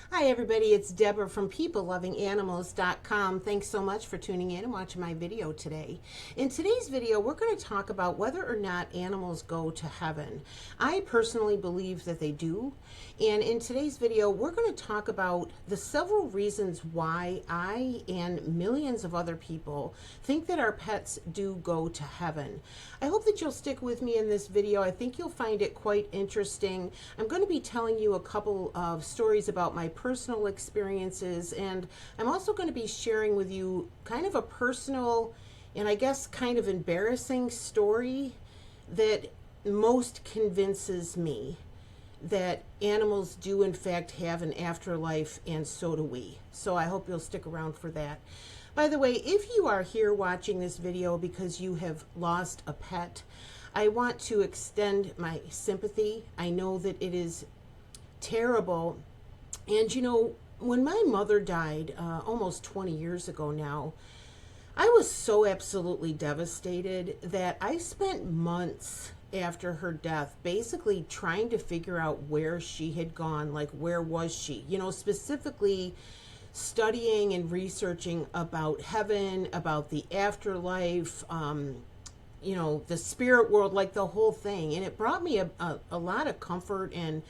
Hi everybody, it's Deborah from PeopleLovingAnimals.com. Thanks so much for tuning in and watching my video today. In today's video, we're going to talk about whether or not animals go to heaven. I personally believe that they do. And in today's video, we're going to talk about the several reasons why I and millions of other people think that our pets do go to heaven. I hope that you'll stick with me in this video. I think you'll find it quite interesting. I'm going to be telling you a couple of stories about my personal experiences, and I'm also going to be sharing with you kind of a personal and I guess kind of embarrassing story that most convinces me that animals do in fact have an afterlife, and so do we. So I hope you'll stick around for that. By the way, if you are here watching this video because you have lost a pet, I want to extend my sympathy. I know that it is terrible. And you know, when my mother died almost 20 years ago now, I was so absolutely devastated that I spent months after her death basically trying to figure out where she had gone. Like, where was she? You know, specifically studying and researching about heaven, about the afterlife, you know, the spirit world, like the whole thing. And it brought me a lot of comfort and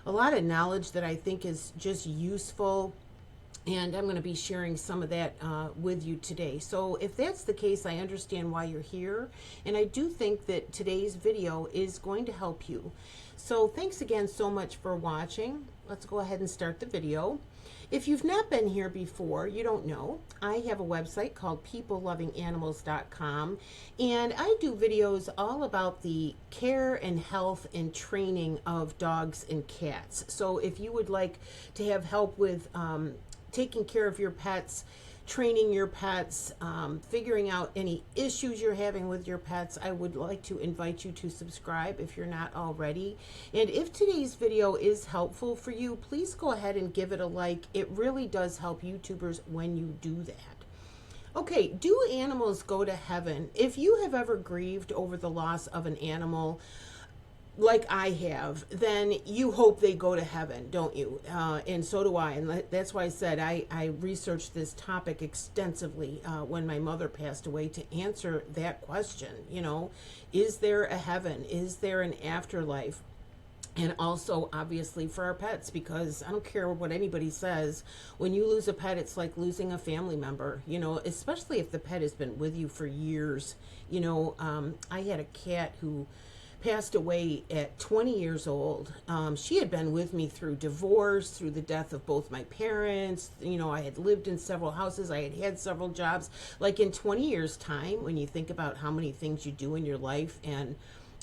a lot of knowledge that I think is just useful. And I'm going to be sharing some of that with you today. So if that's the case, I understand why you're here. And I do think that today's video is going to help you. So thanks again so much for watching. Let's go ahead and start the video. If you've not been here before, you don't know, I have a website called PeopleLovingAnimals.com, and I do videos all about the care and health and training of dogs and cats. So if you would like to have help with taking care of your pets, training your pets, figuring out any issues you're having with your pets, I would like to invite you to subscribe if you're not already. And if today's video is helpful for you, please go ahead and give it a like. It really does help YouTubers when you do that. Okay, do animals go to heaven? If you have ever grieved over the loss of an animal, like I have, then you hope they go to heaven, don't you? And so do I. And that's why I said I researched this topic extensively when my mother passed away to answer that question. You know, is there a heaven? Is there an afterlife? And also, obviously, for our pets, because I don't care what anybody says, when you lose a pet, it's like losing a family member, you know, especially if the pet has been with you for years. You know, I had a cat who passed away at 20 years old. She had been with me through divorce, through the death of both my parents. You know, I had lived in several houses. I had had several jobs. Like, in 20 years' time, when you think about how many things you do in your life, and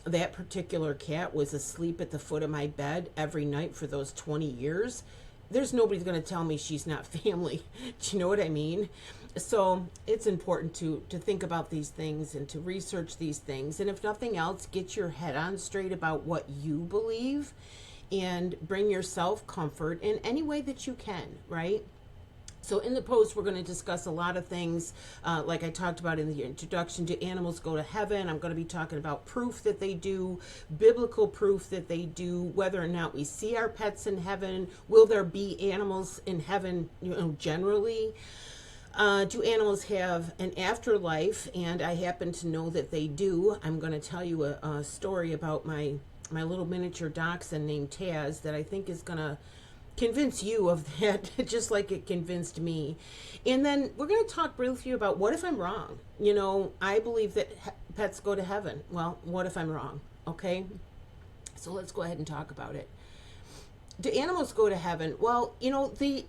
that particular cat was asleep at the foot of my bed every night for those 20 years, there's nobody's going to tell me she's not family. Do you know what I mean? So it's important to think about these things and to research these things. And if nothing else, get your head on straight about what you believe and bring yourself comfort in any way that you can, right? So in the post, we're going to discuss a lot of things, like I talked about in the introduction. Do animals go to heaven? I'm going to be talking about proof that they do, biblical proof that they do, whether or not we see our pets in heaven. Will there be animals in heaven, you know, generally? Do animals have an afterlife? And I happen to know that they do. I'm going to tell you a story about my little miniature dachshund named Taz that I think is going to convince you of that, just like it convinced me. And then we're going to talk briefly about what if I'm wrong. You know, I believe that pets go to heaven. Well, what if I'm wrong? Okay, so let's go ahead and talk about it. Do animals go to heaven? Well, you know, the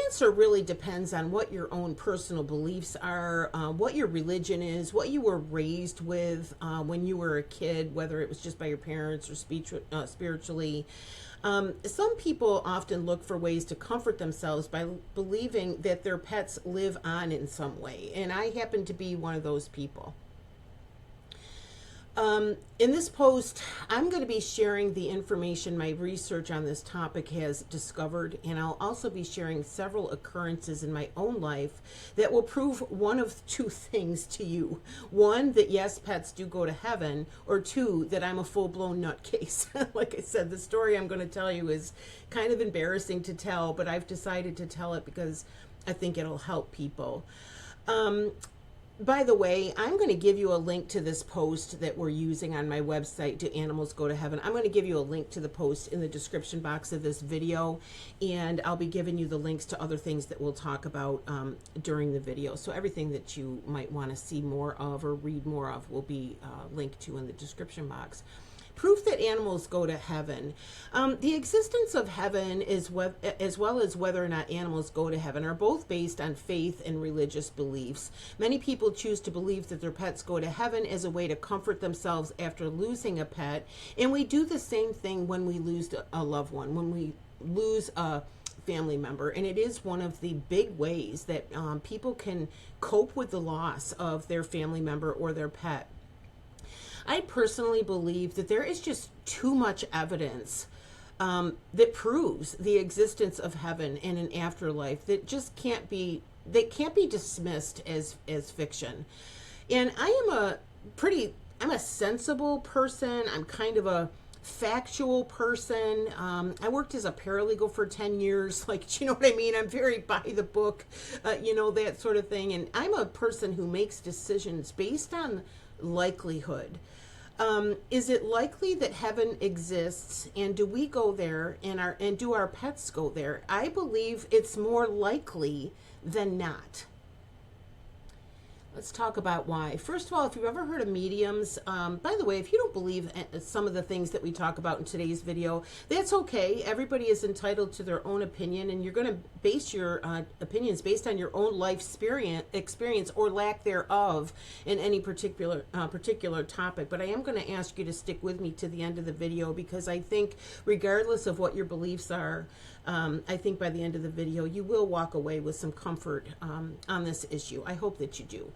answer really depends on what your own personal beliefs are, what your religion is, what you were raised with when you were a kid, whether it was just by your parents or spiritually. Some people often look for ways to comfort themselves by believing that their pets live on in some way, and I happen to be one of those people. In this post, I'm going to be sharing the information my research on this topic has discovered, and I'll also be sharing several occurrences in my own life that will prove one of two things to you. One, that yes, pets do go to heaven, or two, that I'm a full-blown nutcase. Like I said, the story I'm going to tell you is kind of embarrassing to tell, but I've decided to tell it because I think it'll help people. By the way, I'm going to give you a link to this post that we're using on my website, Do Animals Go to Heaven? I'm going to give you a link to the post in the description box of this video, and I'll be giving you the links to other things that we'll talk about during the video. So everything that you might want to see more of or read more of will be linked to in the description box. Proof that animals go to heaven. The existence of heaven as well as whether or not animals go to heaven are both based on faith and religious beliefs. Many people choose to believe that their pets go to heaven as a way to comfort themselves after losing a pet, and we do the same thing when we lose a loved one, when we lose a family member. And it is one of the big ways that people can cope with the loss of their family member or their pet. I personally believe that there is just too much evidence that proves the existence of heaven and an afterlife that just can't be dismissed as fiction. And I'm a sensible person. I'm kind of a factual person. I worked as a paralegal for 10 years. Like, do you know what I mean? I'm very by the book, that sort of thing. And I'm a person who makes decisions based on likelihood. Is it likely that heaven exists, and do we go there, and do our pets go there? I believe it's more likely than not. Let's talk about why. First of all, if you've ever heard of mediums, by the way, if you don't believe some of the things that we talk about in today's video, that's okay. Everybody is entitled to their own opinion, and you're going to base your opinions based on your own life experience or lack thereof in any particular topic. But I am going to ask you to stick with me to the end of the video, because I think regardless of what your beliefs are, I think by the end of the video, you will walk away with some comfort on this issue. I hope that you do.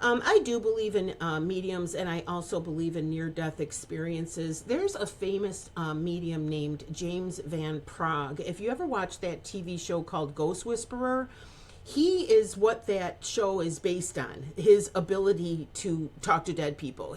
I do believe in mediums, and I also believe in near-death experiences. There's a famous medium named James Van Praagh. If you ever watched that TV show called Ghost Whisperer, he is what that show is based on, his ability to talk to dead people.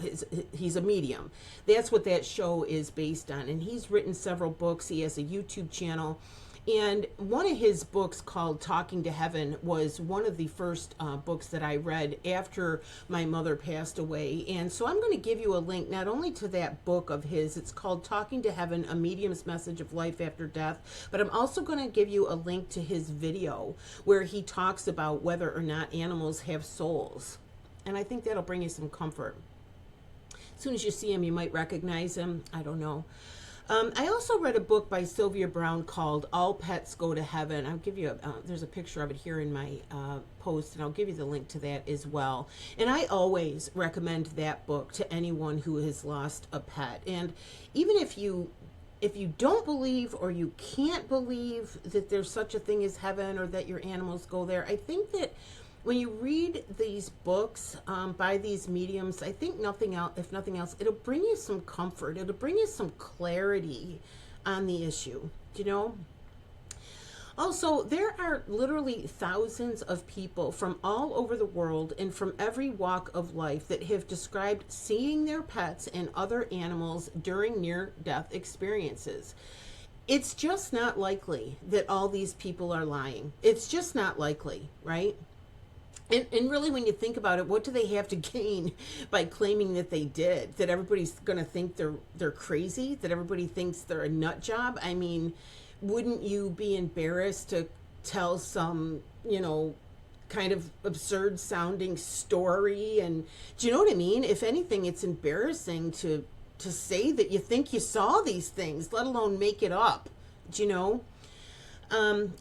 He's a medium. That's what that show is based on. And he's written several books. He has a YouTube channel. And one of his books called Talking to Heaven was one of the first books that I read after my mother passed away. And so I'm going to give you a link not only to that book of his, it's called Talking to Heaven, A Medium's Message of Life After Death, but I'm also going to give you a link to his video where he talks about whether or not animals have souls. And I think that'll bring you some comfort. As soon as you see him, you might recognize him. I don't know. I also read a book by Sylvia Browne called All Pets Go to Heaven. I'll give you there's a picture of it here in my post, and I'll give you the link to that as well. And I always recommend that book to anyone who has lost a pet. And even if you don't believe or you can't believe that there's such a thing as heaven or that your animals go there, I think that when you read these books by these mediums, I think if nothing else, it'll bring you some comfort. It'll bring you some clarity on the issue, you know? Also, there are literally thousands of people from all over the world and from every walk of life that have described seeing their pets and other animals during near-death experiences. It's just not likely that all these people are lying. It's just not likely, right? And really, when you think about it, what do they have to gain by claiming that they did? That everybody's going to think they're crazy? That everybody thinks they're a nut job? I mean, wouldn't you be embarrassed to tell some, kind of absurd sounding story? And do you know what I mean? If anything, it's embarrassing to say that you think you saw these things, let alone make it up. Do you know?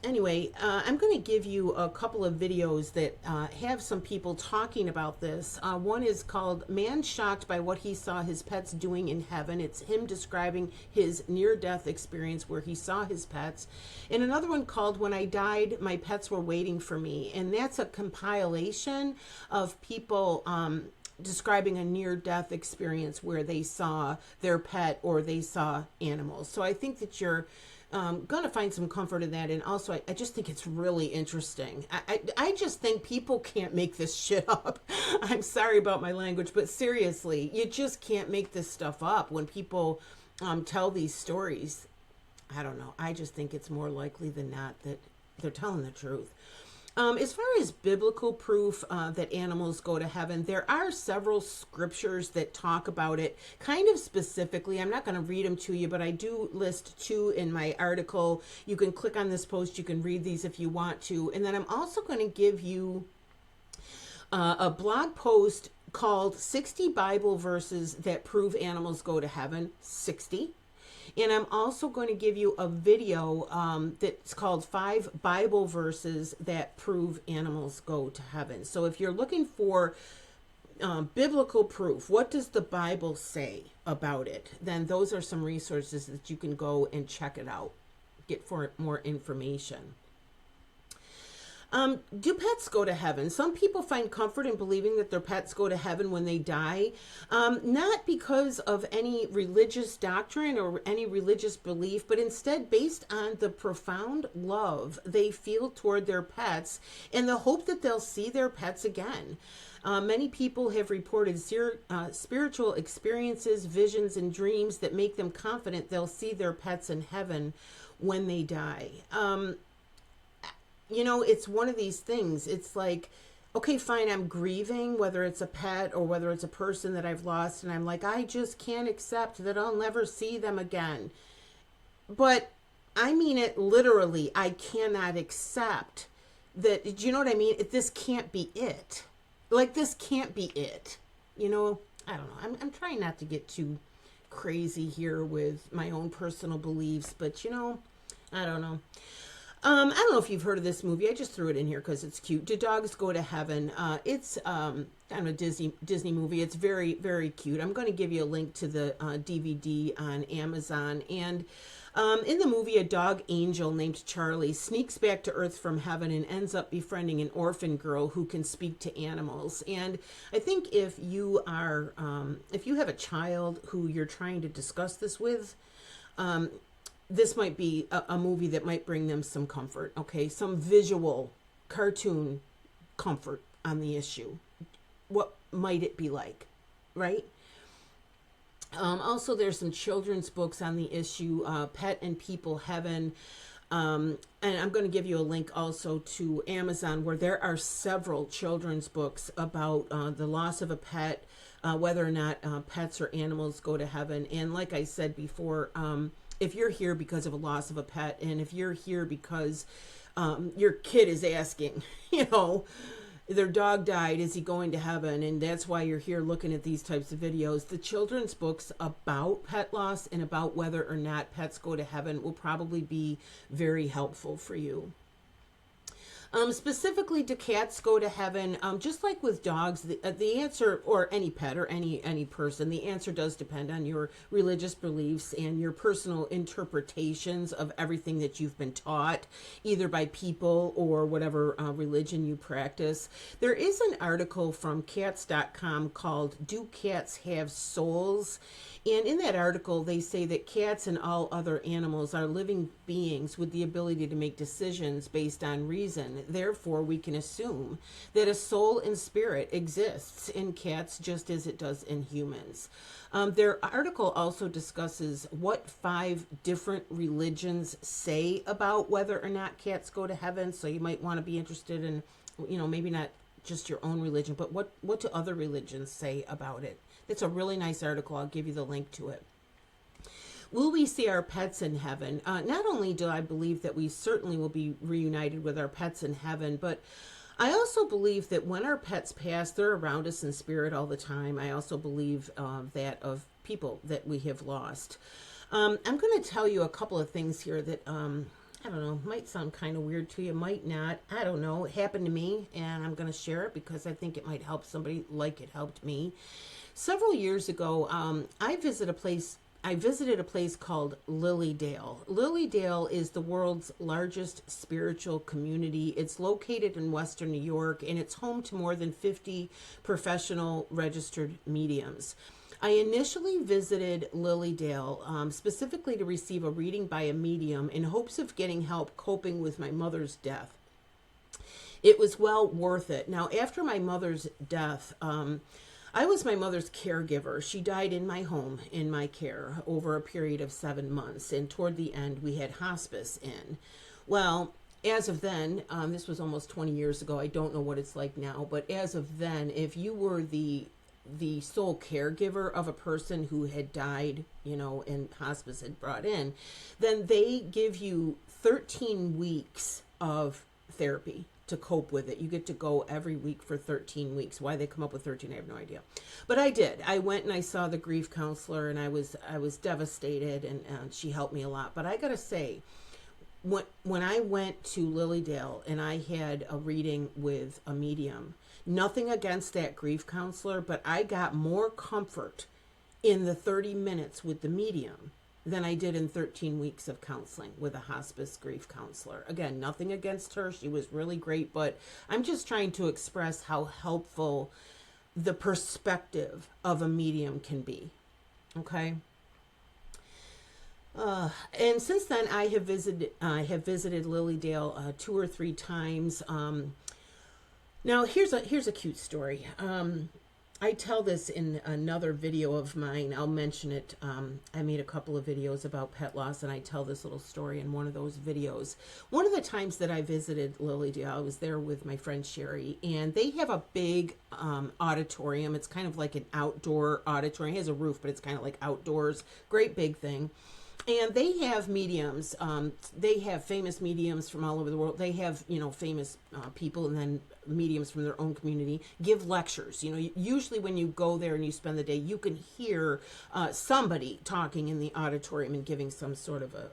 Anyway, I'm going to give you a couple of videos that have some people talking about this. One is called Man Shocked by What He Saw His Pets Doing in Heaven. It's him describing his near-death experience where he saw his pets. And another one called When I Died, My Pets Were Waiting for Me. And that's a compilation of people describing a near-death experience where they saw their pet or they saw animals. So I think that you're going to find some comfort in that. And also, I just think it's really interesting. I just think people can't make this shit up. I'm sorry about my language, but seriously, you just can't make this stuff up when people tell these stories. I don't know. I just think it's more likely than not that they're telling the truth. As far as biblical proof that animals go to heaven, there are several scriptures that talk about it kind of specifically. I'm not going to read them to you, but I do list two in my article. You can click on this post. You can read these if you want to. And then I'm also going to give you a blog post called 60 Bible Verses That Prove Animals Go to Heaven. 60. And I'm also going to give you a video that's called 5 Bible Verses That Prove Animals Go to Heaven. So if you're looking for biblical proof, what does the Bible say about it? Then those are some resources that you can go and check it out, get for more information. Do pets go to heaven? Some people find comfort in believing that their pets go to heaven when they die, not because of any religious doctrine or any religious belief, but instead based on the profound love they feel toward their pets and the hope that they'll see their pets again. Many people have reported spiritual experiences, visions, and dreams that make them confident they'll see their pets in heaven when they die. You know, it's one of these things. It's like, okay, fine, I'm grieving, whether it's a pet or whether it's a person that I've lost, and I'm like, I just can't accept that I'll never see them again. But I mean it literally. I cannot accept that. Do you know what I mean? This can't be it. Like, this can't be it. You know, I don't know. I'm trying not to get too crazy here with my own personal beliefs, but you know, I don't know. I don't know if you've heard of this movie. I just threw it in here because it's cute. Do Dogs Go to Heaven? It's kind of a Disney movie. It's very, very cute. I'm going to give you a link to the DVD on Amazon. And in the movie, a dog angel named Charlie sneaks back to Earth from heaven and ends up befriending an orphan girl who can speak to animals. And I think if you have a child who you're trying to discuss this with, this might be a movie that might bring them some comfort, okay? Some visual cartoon comfort on the issue. What might it be like, right? Also, there's some children's books on the issue, Pet and People Heaven. And I'm going to give you a link also to Amazon where there are several children's books about the loss of a pet, whether or not pets or animals go to heaven. And like I said before, if you're here because of a loss of a pet, and if you're here because your kid is asking, you know, their dog died, is he going to heaven? And that's why you're here looking at these types of videos. The children's books about pet loss and about whether or not pets go to heaven will probably be very helpful for you. Specifically, do cats go to heaven? Just like with dogs, the answer, or any pet or any person, the answer does depend on your religious beliefs and your personal interpretations of everything that you've been taught, either by people or whatever religion you practice. There is an article from cats.com called Do Cats Have Souls? And in that article, they say that cats and all other animals are living beings with the ability to make decisions based on reason. Therefore, we can assume that a soul and spirit exists in cats just as it does in humans. Their article also discusses what 5 different religions say about whether or not cats go to heaven. So you might want to be interested in, you know, maybe not just your own religion, but what do other religions say about it? It's a really nice article. I'll give you the link to it. Will we see our pets in heaven? Not only do I believe that we certainly will be reunited with our pets in heaven, but I also believe that when our pets pass, they're around us in spirit all the time. I also believe that of people that we have lost. I'm going to tell you a couple of things here that, I don't know, might sound kind of weird to you, might not. I don't know. It happened to me, and I'm going to share it because I think it might help somebody like it helped me. Several years ago, I visited a place I visited a place called Lilydale. Lilydale is the world's largest spiritual community. It's located in Western New York, and it's home to more than 50 professional registered mediums. I initially visited Lilydale specifically to receive a reading by a medium in hopes of getting help coping with my mother's death. It was well worth it. Now, after my mother's death, I was my mother's caregiver. She died in my home, in my care, over a period of 7 months. And toward the end, we had hospice in. Well, as of then, this was almost 20 years ago. I don't know what it's like now. But as of then, if you were the sole caregiver of a person who had died, and hospice had brought in, then they give you 13 weeks of therapy to cope with it. You get to go every week for 13 weeks. Why they come up with 13, I have no idea. But I did. I went and I saw the grief counselor, and I was devastated, and she helped me a lot. But I got to say, when I went to Lilydale and I had a reading with a medium, nothing against that grief counselor, but I got more comfort in the 30 minutes with the medium than I did in 13 weeks of counseling with a hospice grief counselor. Again, nothing against her. She was really great, but I'm just trying to express how helpful the perspective of a medium can be. Okay? And since then, I have visited Lilydale 2 or 3 times. Now, here's a cute story. I tell this in another video of mine. I'll mention it. I made a couple of videos about pet loss, and I tell this little story in one of those videos. One of the times that I visited Lilydale, I was there with my friend Sherry, and they have a big auditorium. It's kind of like an outdoor auditorium. It has a roof, but it's kind of like outdoors. Great big thing. And they have mediums. They have famous mediums from all over the world. They have, famous people, and then mediums from their own community give lectures. Usually when you go there and you spend the day, you can hear somebody talking in the auditorium and giving some sort of a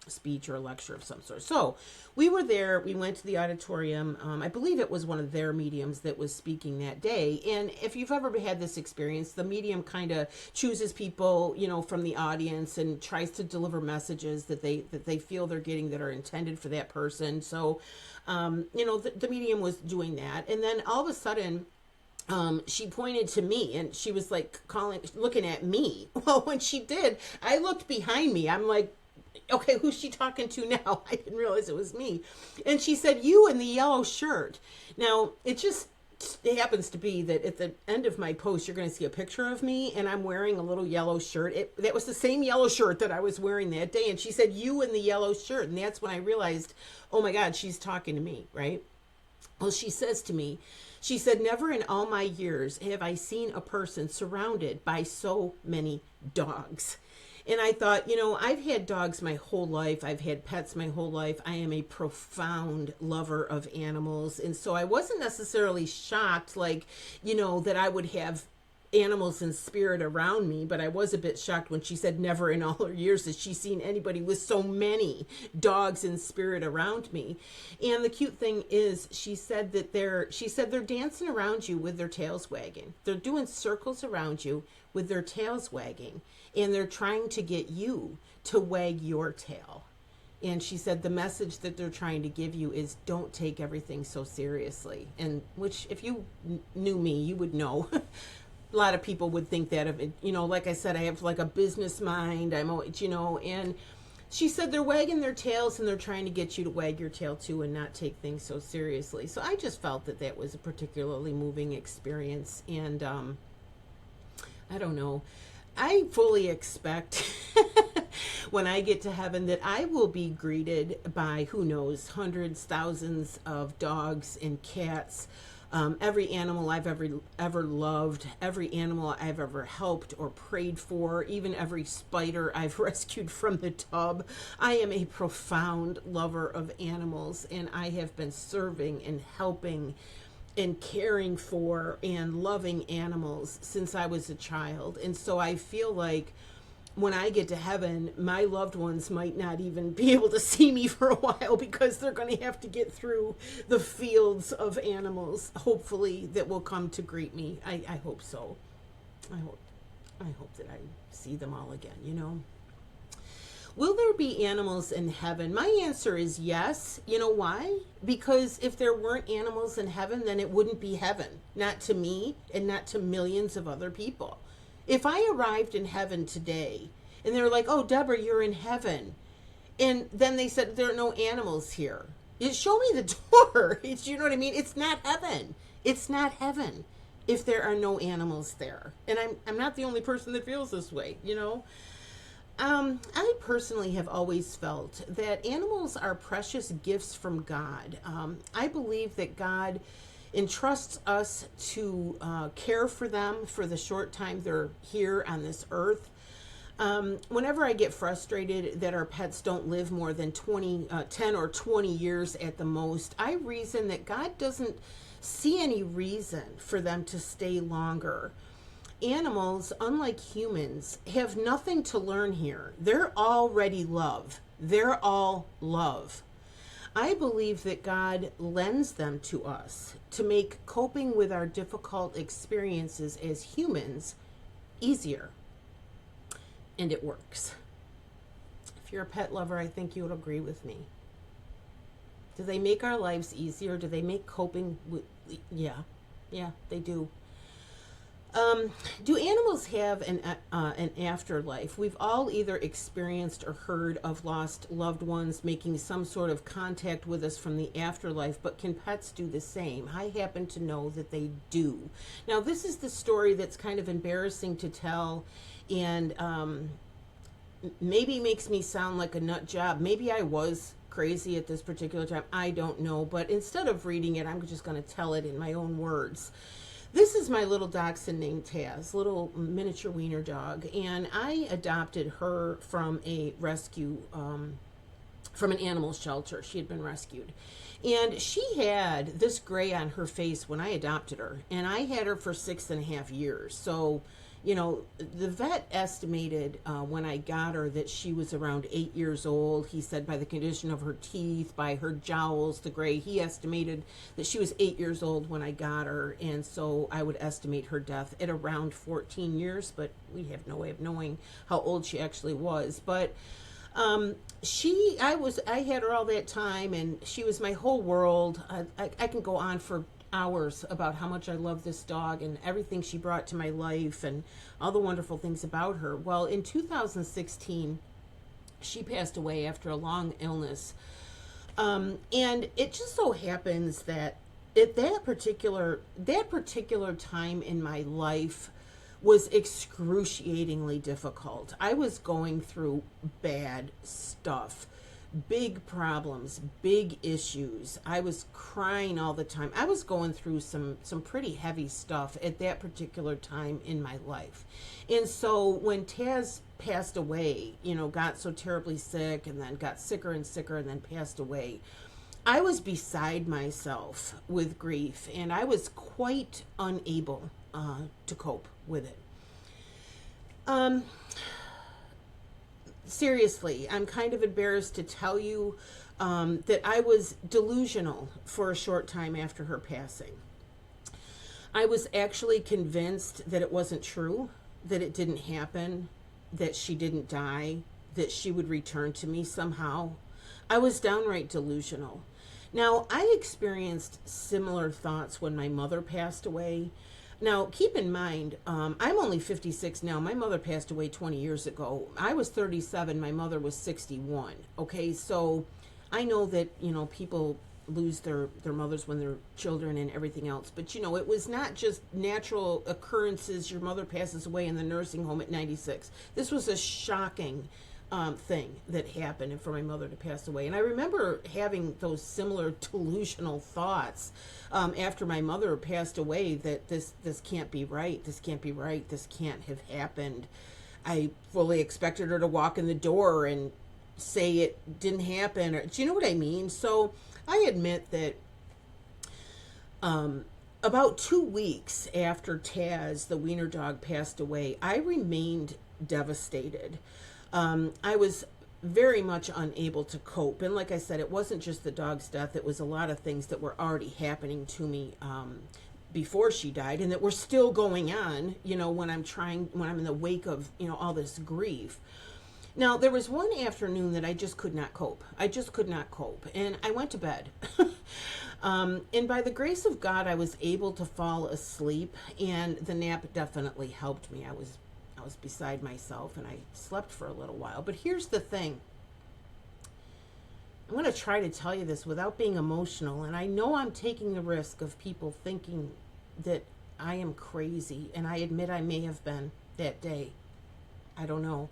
speech or a lecture of some sort. So we were there. We went to the auditorium. I believe it was one of their mediums that was speaking that day. And if you've ever had this experience, the medium kind of chooses people, from the audience and tries to deliver messages that they feel they're getting that are intended for that person. So, the medium was doing that. And then all of a sudden, she pointed to me, and she was like looking at me. Well, when she did, I looked behind me. I'm like, okay, who's she talking to now? I didn't realize it was me. And she said, you in the yellow shirt. Now, it happens to be that at the end of my post, you're going to see a picture of me, and I'm wearing a little yellow shirt. That was the same yellow shirt that I was wearing that day. And she said, you in the yellow shirt. And that's when I realized, oh my God, she's talking to me, right? Well, she says to me, she said, never in all my years have I seen a person surrounded by so many dogs. And I thought, I've had dogs my whole life. I've had pets my whole life. I am a profound lover of animals. And so I wasn't necessarily shocked, that I would have animals in spirit around me. But I was a bit shocked when she said never in all her years has she seen anybody with so many dogs in spirit around me. And the cute thing is, she said they're dancing around you with their tails wagging. They're doing circles around you with their tails wagging. And they're trying to get you to wag your tail. And she said the message that they're trying to give you is don't take everything so seriously. And which, if you knew me, you would know. A lot of people would think that of it. Like I said, I have like a business mind. I'm always, and she said they're wagging their tails and they're trying to get you to wag your tail too and not take things so seriously. So I just felt that was a particularly moving experience. And I don't know. I fully expect when I get to heaven that I will be greeted by, who knows, hundreds, thousands of dogs and cats, every animal I've ever loved, every animal I've ever helped or prayed for, even every spider I've rescued from the tub. I am a profound lover of animals, and I have been serving and helping and caring for and loving animals since I was a child. And so I feel like when I get to heaven, my loved ones might not even be able to see me for a while because they're going to have to get through the fields of animals, hopefully, that will come to greet me. I hope so. I hope. I hope that I see them all again, you know. Will there be animals in heaven? My answer is yes. You know why? Because if there weren't animals in heaven, then it wouldn't be heaven. Not to me and not to millions of other people. If I arrived in heaven today and they were like, oh, Deborah, you're in heaven. And then they said, there are no animals here. Show me the door. You know what I mean? It's not heaven. It's not heaven if there are no animals there. And I'm not the only person that feels this way, you know? I personally have always felt that animals are precious gifts from God. I believe that God entrusts us to care for them for the short time they're here on this earth. Whenever I get frustrated that our pets don't live more than 10 or 20 years at the most, I reason that God doesn't see any reason for them to stay longer. Animals, unlike humans, have nothing to learn here. They're already love. They're all love. I believe that God lends them to us to make coping with our difficult experiences as humans easier. And it works. If you're a pet lover, I think you would agree with me. Do they make our lives easier? Do they make coping with... Yeah, they do. Do animals have an afterlife? We've all either experienced or heard of lost loved ones making some sort of contact with us from the afterlife, but can pets do the same? I happen to know that they do. Now, this is the story that's kind of embarrassing to tell, and maybe makes me sound like a nut job. Maybe I was crazy at this particular time. I don't know, but instead of reading it, I'm just going to tell it in my own words. This is my little dachshund named Taz, little miniature wiener dog, and I adopted her from a rescue, from an animal shelter. She had been rescued. And she had this gray on her face when I adopted her, and I had her for 6.5 years. So, you know, the vet estimated when I got her that she was around 8 years old. He said by the condition of her teeth, by her jowls, the gray, he estimated that she was 8 years old when I got her. And so I would estimate her death at around 14 years, but we have no way of knowing how old she actually was. But I had her all that time, and she was my whole world. I can go on for hours about how much I love this dog and everything she brought to my life and all the wonderful things about her. Well, in 2016, she passed away after a long illness. And it just so happens that at that particular time in my life was excruciatingly difficult. I was going through bad stuff. Big problems, big issues. I was crying all the time. I was going through some pretty heavy stuff at that particular time in my life. And so when Taz passed away, you know, got so terribly sick and then got sicker and sicker and then passed away, I was beside myself with grief, and I was quite unable to cope with it. Seriously, I'm kind of embarrassed to tell you that I was delusional for a short time after her passing. I was actually convinced that it wasn't true, that it didn't happen, that she didn't die, that she would return to me somehow. I was downright delusional. Now, I experienced similar thoughts when my mother passed away. Now, keep in mind, I'm only 56 now. My mother passed away 20 years ago. I was 37. My mother was 61. Okay, so I know that, you know, people lose their mothers when they're children and everything else. But, you know, it was not just natural occurrences. Your mother passes away in the nursing home at 96. This was a shocking thing that happened, and for my mother to pass away. And I remember having those similar delusional thoughts after my mother passed away, that this can't be right, this can't be right, this can't have happened. I fully expected her to walk in the door and say it didn't happen, or, do you know what I mean? So I admit that about 2 weeks after Taz, the wiener dog, passed away, I remained devastated. I was very much unable to cope. And like I said, it wasn't just the dog's death. It was a lot of things that were already happening to me before she died, and that were still going on, when I'm in the wake of, all this grief. Now, there was one afternoon that I just could not cope. And I went to bed. And by the grace of God, I was able to fall asleep, and the nap definitely helped me. I was beside myself, and I slept for a little while. But here's the thing. I'm going to try to tell you this without being emotional, and I know I'm taking the risk of people thinking that I am crazy, and I admit I may have been that day. I don't know.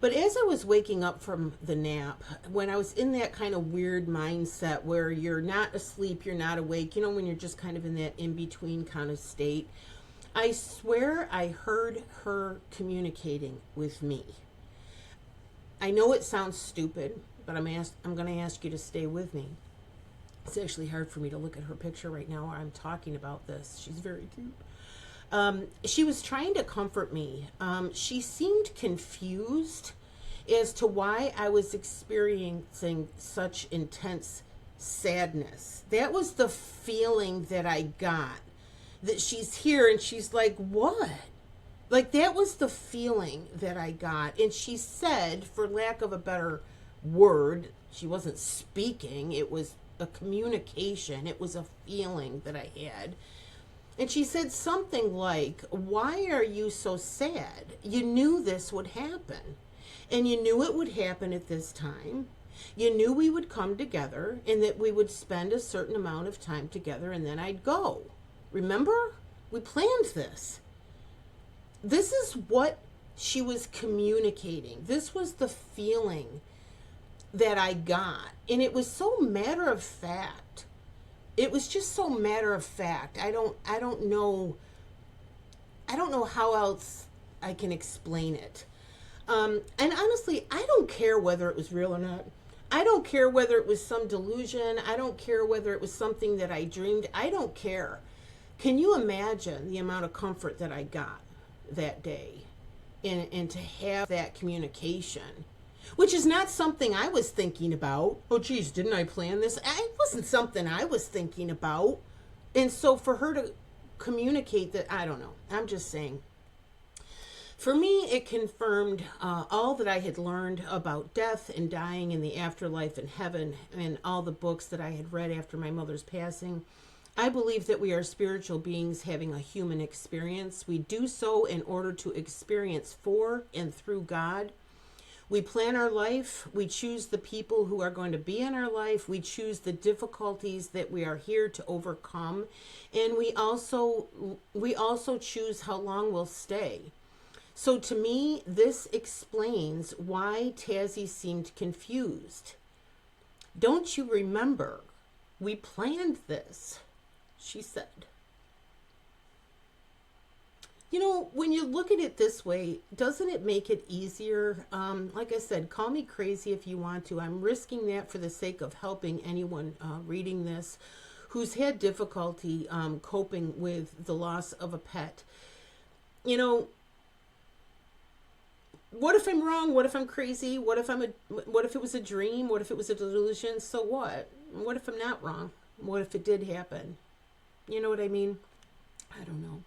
But as I was waking up from the nap, when I was in that kind of weird mindset where you're not asleep, you're not awake, when you're just kind of in that in-between kind of state, I swear I heard her communicating with me. I know it sounds stupid, but I'm going to ask you to stay with me. It's actually hard for me to look at her picture right now while I'm talking about this. She's very cute. She was trying to comfort me. She seemed confused as to why I was experiencing such intense sadness. That was the feeling that I got, that she's here and she's like, what? Like, that was the feeling that I got. And she said, for lack of a better word, she wasn't speaking, it was a communication, it was a feeling that I had. And she said something like, why are you so sad? You knew this would happen. And you knew it would happen at this time. You knew we would come together and that we would spend a certain amount of time together and then I'd go. Remember? We planned this. This is what she was communicating. This was the feeling that I got. And it was so matter of fact. It was just so matter of fact. I don't know how else I can explain it. And honestly, I don't care whether it was real or not. I don't care whether it was some delusion. I don't care whether it was something that I dreamed. I don't care. Can you imagine the amount of comfort that I got that day? And to have that communication, which is not something I was thinking about. Oh, geez, didn't I plan this? It wasn't something I was thinking about. And so for her to communicate that, I don't know. I'm just saying. For me, it confirmed all that I had learned about death and dying and the afterlife and heaven and all the books that I had read after my mother's passing. I believe that we are spiritual beings having a human experience. We do so in order to experience for and through God. We plan our life. We choose the people who are going to be in our life. We choose the difficulties that we are here to overcome. And we also choose how long we'll stay. So to me, this explains why Tazzy seemed confused. Don't you remember? We planned this, she said. When you look at it this way, doesn't it make it easier? Like I said, call me crazy if you want to. I'm risking that for the sake of helping anyone reading this who's had difficulty coping with the loss of a pet. What if I'm wrong? What if I'm crazy? What if it was a dream? What if it was a delusion? So what? What if I'm not wrong? What if it did happen? You know what I mean? I don't know.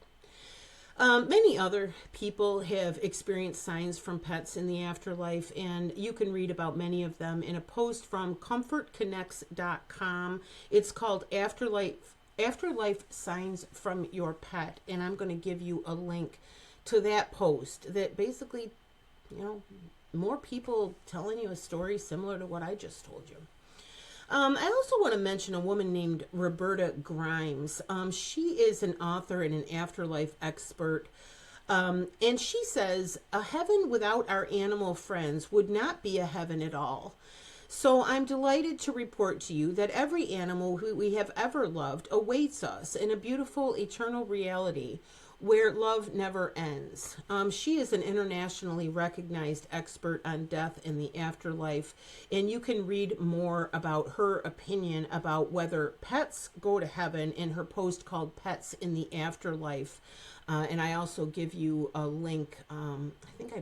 Many other people have experienced signs from pets in the afterlife, and you can read about many of them in a post from comfortconnects.com. It's called Afterlife Signs from Your Pet, and I'm going to give you a link to that post that basically, more people telling you a story similar to what I just told you. I also want to mention a woman named Roberta Grimes. She is an author and an afterlife expert. And she says, a heaven without our animal friends would not be a heaven at all. So I'm delighted to report to you that every animal who we have ever loved awaits us in a beautiful eternal reality where love never ends. She is an internationally recognized expert on death and the afterlife, and you can read more about her opinion about whether pets go to heaven in her post called Pets in the Afterlife. And I also give you a link. I think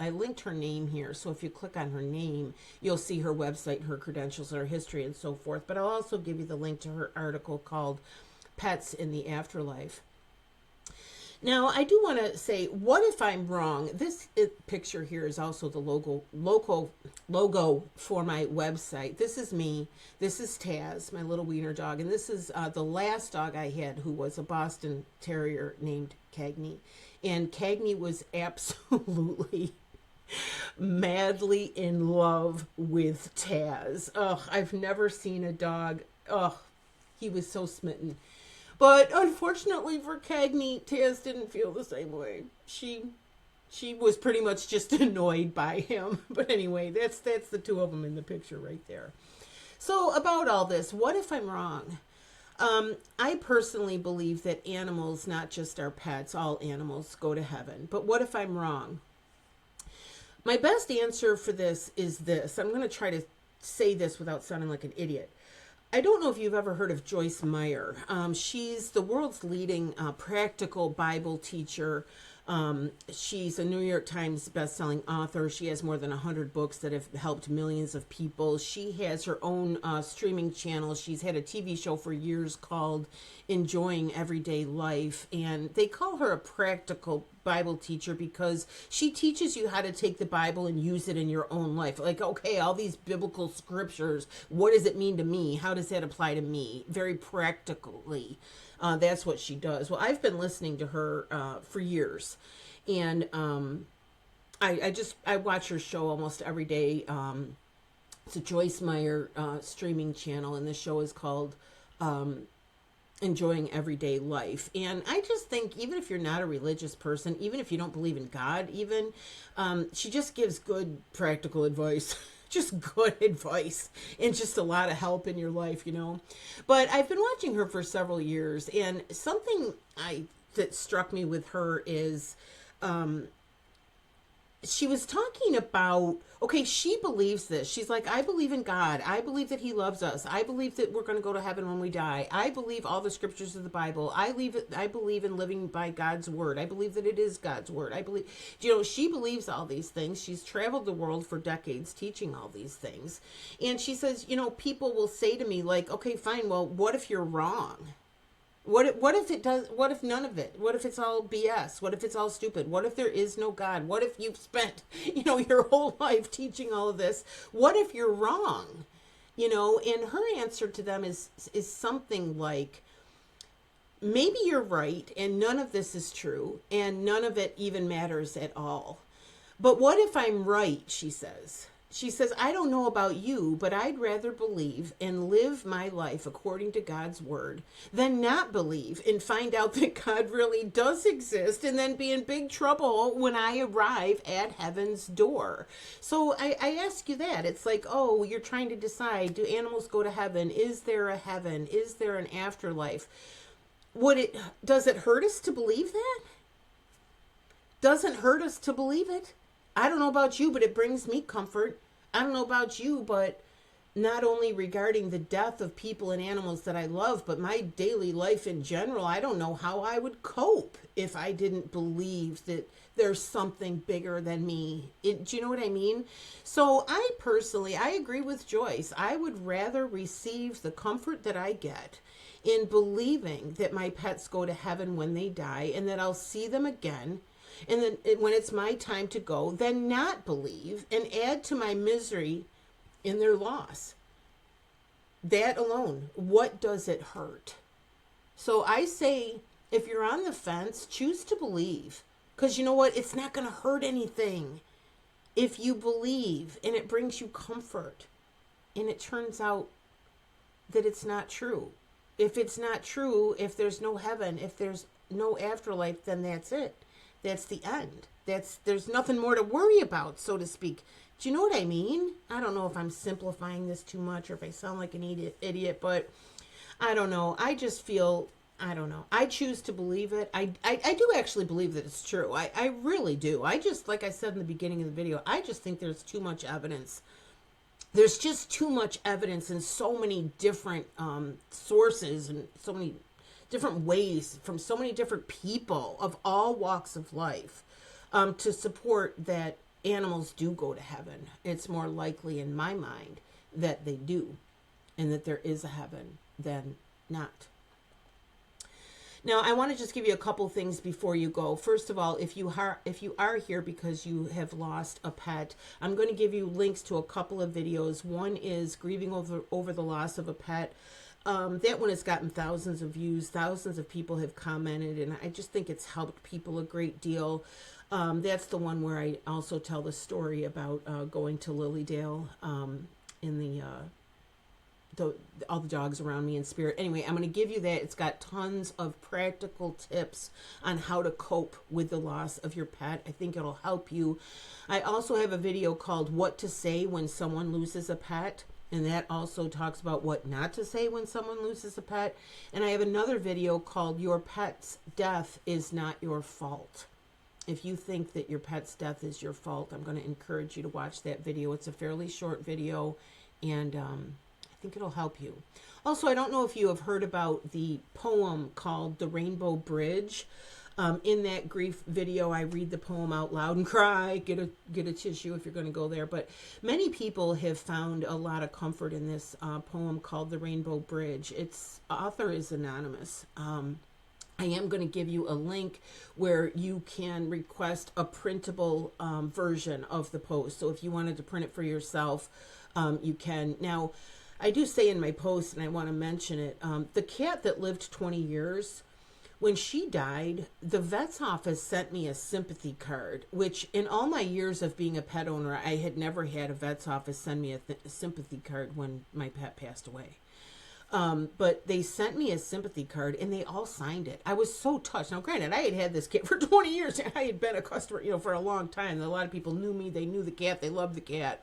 I linked her name here, so if you click on her name, you'll see her website, her credentials, her history, and so forth. But I'll also give you the link to her article called pets in the afterlife. Now, I do want to say, what if I'm wrong? This picture here is also the logo for my website. This is me. This is Taz, my little wiener dog. And this is the last dog I had, who was a Boston Terrier named Cagney. And Cagney was absolutely madly in love with Taz. Ugh, I've never seen a dog. Ugh, he was so smitten. But unfortunately for Cagney, Taz didn't feel the same way. She was pretty much just annoyed by him. But anyway, that's the two of them in the picture right there. So about all this, what if I'm wrong? I personally believe that animals, not just our pets, all animals go to heaven. But what if I'm wrong? My best answer for this is this. I'm going to try to say this without sounding like an idiot. I don't know if you've ever heard of Joyce Meyer. She's the world's leading practical Bible teacher. She's a New York Times bestselling author. She has more than 100 books that have helped millions of people. She has her own streaming channel. She's had a TV show for years called Enjoying Everyday Life. And they call her a practical Bible teacher because she teaches you how to take the Bible and use it in your own life. Like, okay, all these biblical scriptures, what does it mean to me? How does that apply to me? Very practically. That's what she does. Well, I've been listening to her for years, and I watch her show almost every day. It's a Joyce Meyer streaming channel, and the show is called Enjoying Everyday Life. And I just think, even if you're not a religious person, even if you don't believe in God, even she just gives good practical advice. Just good advice and just a lot of help in your life, you know. But I've been watching her for several years, and something that struck me with her is she was talking about, okay, she believes this. She's like, I believe in God. I believe that he loves us. I believe that we're going to go to heaven when we die. I believe all the scriptures of the Bible. I believe in living by God's word. I believe that it is God's word. I believe, you know, she believes all these things. She's traveled the world for decades teaching all these things. And she says, you know, people will say to me like, okay, fine. Well, what if you're wrong? What if it does? What if none of it? What if it's all BS? What if it's all stupid? What if there is no God? What if you've spent, you know, your whole life teaching all of this? What if you're wrong? You know, and her answer to them is something like, maybe you're right, and none of this is true, and none of it even matters at all. But what if I'm right? She says. She says, I don't know about you, but I'd rather believe and live my life according to God's word than not believe and find out that God really does exist and then be in big trouble when I arrive at heaven's door. So I ask you that. It's like, oh, you're trying to decide, do animals go to heaven? Is there a heaven? Is there an afterlife? Does it hurt us to believe that? Doesn't hurt us to believe it? I don't know about you, but it brings me comfort. I don't know about you, but not only regarding the death of people and animals that I love, but my daily life in general, I don't know how I would cope if I didn't believe that there's something bigger than me. Do you know what I mean? So I agree with Joyce. I would rather receive the comfort that I get in believing that my pets go to heaven when they die and that I'll see them again. And then when it's my time to go, then not believe and add to my misery in their loss. That alone, what does it hurt? So I say, if you're on the fence, choose to believe. Because you know what? It's not going to hurt anything. If you believe and it brings you comfort and it turns out that it's not true. If it's not true, if there's no heaven, if there's no afterlife, then that's it. That's the end. There's nothing more to worry about, so to speak. Do you know what I mean? I don't know if I'm simplifying this too much or if I sound like an idiot, but I don't know. I just feel, I don't know. I choose to believe it. I do actually believe that it's true. I really do. I just, like I said in the beginning of the video, I just think there's too much evidence. There's just too much evidence in so many different sources and so many different ways from so many different people of all walks of life to support that animals do go to heaven. It's more likely in my mind that they do and that there is a heaven than not. Now, I want to just give you a couple things before you go. First of all, if you are here because you have lost a pet, I'm going to give you links to a couple of videos. One is grieving over the loss of a pet. That one has gotten thousands of views. Thousands of people have commented, and I just think it's helped people a great deal. That's the one where I also tell the story about going to Lilydale in the all the dogs around me in spirit. Anyway, I'm going to give you that. It's got tons of practical tips on how to cope with the loss of your pet. I think it'll help you. I also have a video called What to Say When Someone Loses a Pet. And that also talks about what not to say when someone loses a pet. And I have another video called Your Pet's Death is Not Your Fault. If you think that your pet's death is your fault, I'm going to encourage you to watch that video. It's a fairly short video, and I think it'll help you. Also, I don't know if you have heard about the poem called The Rainbow Bridge. In that grief video, I read the poem out loud and cry. Get a tissue if you're going to go there. But many people have found a lot of comfort in this poem called The Rainbow Bridge. Its author is anonymous. I am going to give you a link where you can request a printable version of the post. So if you wanted to print it for yourself, you can. Now, I do say in my post, and I want to mention it, the cat that lived 20 years, when she died, the vet's office sent me a sympathy card, which in all my years of being a pet owner, I had never had a vet's office send me a sympathy card when my pet passed away. But they sent me a sympathy card and they all signed it. I was so touched. Now, granted, I had had this cat for 20 years. I had been a customer, for a long time. A lot of people knew me. They knew the cat. They loved the cat.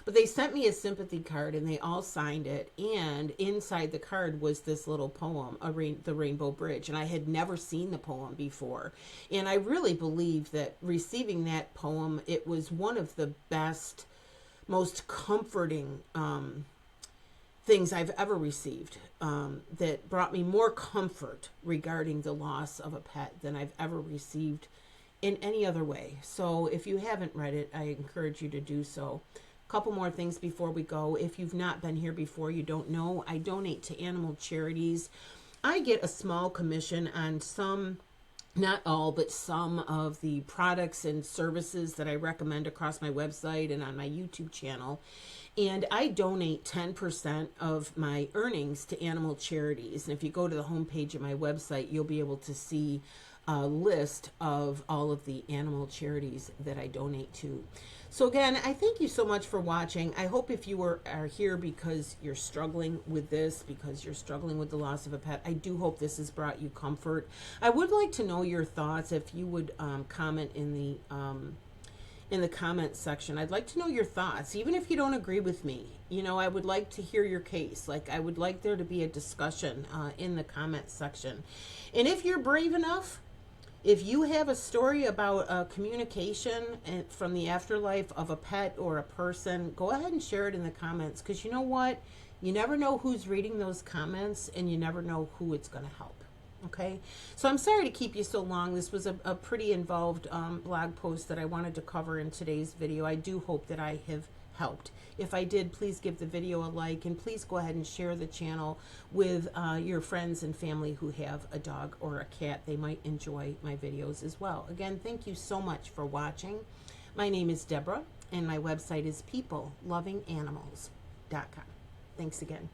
But they sent me a sympathy card and they all signed it. And inside the card was this little poem, The Rainbow Bridge. And I had never seen the poem before. And I really believe that receiving that poem, it was one of the best, most comforting things I've ever received, that brought me more comfort regarding the loss of a pet than I've ever received in any other way. So if you haven't read it, I encourage you to do so. Couple more things before we go. If you've not been here before, you don't know, I donate to animal charities. I get a small commission on some, not all, but some of the products and services that I recommend across my website and on my YouTube channel. And I donate 10% of my earnings to animal charities. And if you go to the homepage of my website, you'll be able to see a list of all of the animal charities that I donate to. So again, I thank you so much for watching. I hope if you are here because you're struggling with this, because you're struggling with the loss of a pet, I do hope this has brought you comfort. I would like to know your thoughts. If you would comment in the comment section. I'd like to know your thoughts, even if you don't agree with me. I would like to hear your case. I would like there to be a discussion in the comment section. And if you're brave enough, if you have a story about communication from the afterlife of a pet or a person, go ahead and share it in the comments, because you know what? You never know who's reading those comments, and you never know who it's going to help. Okay, so I'm sorry to keep you so long. This was a pretty involved blog post that I wanted to cover in today's video. I do hope that I have helped. If I did, please give the video a like, and please go ahead and share the channel with your friends and family who have a dog or a cat. They might enjoy my videos as well. Again, thank you so much for watching. My name is Deborah, and my website is peoplelovinganimals.com. Thanks again.